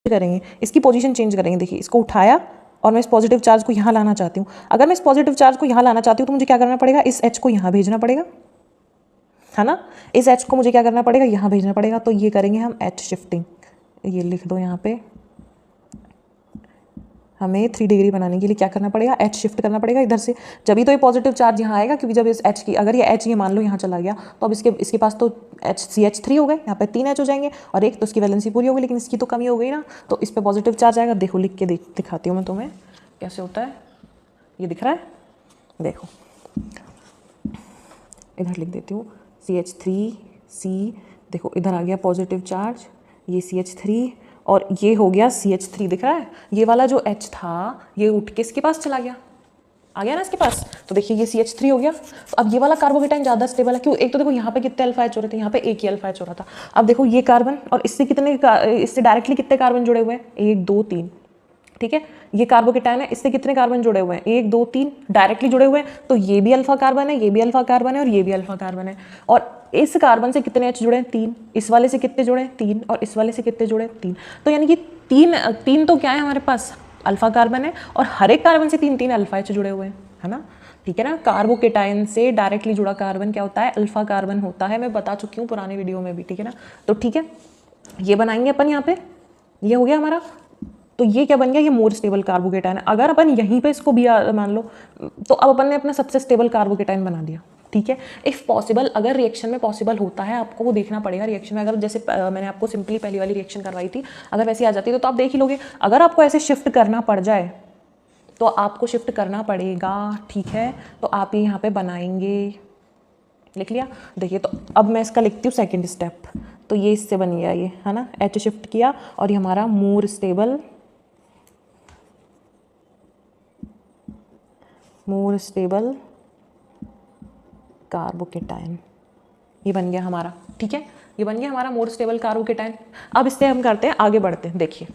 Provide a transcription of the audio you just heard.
करेंगे, इसकी position change करेंगे। देखिए इसको उठाया और मैं इस पॉजिटिव चार्ज को यहाँ लाना चाहती हूँ। अगर मैं इस पॉजिटिव चार्ज को यहाँ लाना चाहती हूँ तो मुझे क्या करना पड़ेगा, इस H को यहाँ भेजना पड़ेगा, है ना। इस H को मुझे क्या करना पड़ेगा, यहाँ भेजना पड़ेगा। तो ये करेंगे हम H शिफ्टिंग। ये लिख दो यहाँ पे, हमें 3 डिग्री बनाने के लिए क्या करना पड़ेगा, H शिफ्ट करना पड़ेगा इधर से। जब ही तो ये पॉजिटिव चार्ज यहाँ आएगा, क्योंकि जब इस H की, अगर ये H ये मान लो यहाँ चला गया तो अब इसके पास तो CH3 हो गए, यहाँ पे 3 H हो जाएंगे और एक तो इसकी वैलेंसी पूरी होगी, लेकिन इसकी तो कमी हो गई ना, तो इस पर पॉजिटिव चार्ज आएगा। देखो लिख के दिखाती हूँ मैं तुम्हें कैसे होता है। ये दिख रहा है, देखो इधर लिख देती हूँ CH3C। देखो इधर आ गया पॉजिटिव चार्ज, ये CH3 और ये हो गया CH3। दिख रहा है, ये वाला जो H था ये उठ के इसके पास चला गया, आ गया ना इसके पास। तो देखिए ये CH3 हो गया। तो अब ये वाला कार्बोकेटाइन ज़्यादा स्टेबल है, क्यों, एक तो देखो यहाँ पे कितने अल्फा H हो रहे थे, यहाँ पे एक ही अल्फा H हो रहा था। अब देखो ये कार्बन और इससे इससे डायरेक्टली कितने कार्बन जुड़े हुए हैं, 1 2 3, ठीक है। ये कार्बोकेटाइन है, इससे कितने कार्बन जुड़े हुए हैं, 1 2 3 डायरेक्टली जुड़े हुए हैं। तो ये भी अल्फा कार्बन है, ये भी अल्फा कार्बन है और ये भी अल्फा कार्बन है। और इस कार्बन से कितने H जुड़े हैं, 3। इस वाले से कितने जुड़े हैं, 3। और इस वाले से कितने जुड़े हैं, 3। तो यानी कि तीन तो क्या है हमारे पास, अल्फा कार्बन है और हर एक कार्बन से 3 अल्फा H जुड़े हुए हैं, है ना। ठीक है ना। कार्बोकेटाइन से डायरेक्टली जुड़ा कार्बन क्या होता है, अल्फा कार्बन होता है। मैं बता चुकी हूँ पुराने वीडियो में भी, ठीक है ना। तो ठीक है, ये बनाएंगे अपन यहाँ पे, ये हो गया हमारा। तो ये क्या बन गया, ये मोर स्टेबल कार्बोकेटाइन है। अगर अपन यहीं पे इसको भी मान लो, तो अब अपन ने अपना सबसे स्टेबल कार्बोकेटाइन बना दिया, ठीक है। इफ़ पॉसिबल, अगर रिएक्शन में पॉसिबल होता है, आपको वो देखना पड़ेगा रिएक्शन में। अगर जैसे मैंने आपको सिंपली पहली वाली रिएक्शन करवाई थी, अगर वैसी आ जाती तो आप देख ही लोगे। अगर आपको ऐसे शिफ्ट करना पड़ जाए तो आपको शिफ्ट करना पड़ेगा, ठीक है। तो आप ये यहाँ पे बनाएंगे, लिख लिया। देखिए तो अब मैं इसका लिखती हूँ सेकेंड स्टेप। तो ये इससे बन गया, ये है ना, H शिफ्ट किया और ये हमारा मोर स्टेबल कार्बोकेटाइन, ये बन गया हमारा, ठीक है। ये बन गया हमारा मोर स्टेबल कार्बोकेटाइन। अब इससे हम करते हैं, आगे बढ़ते हैं। देखिए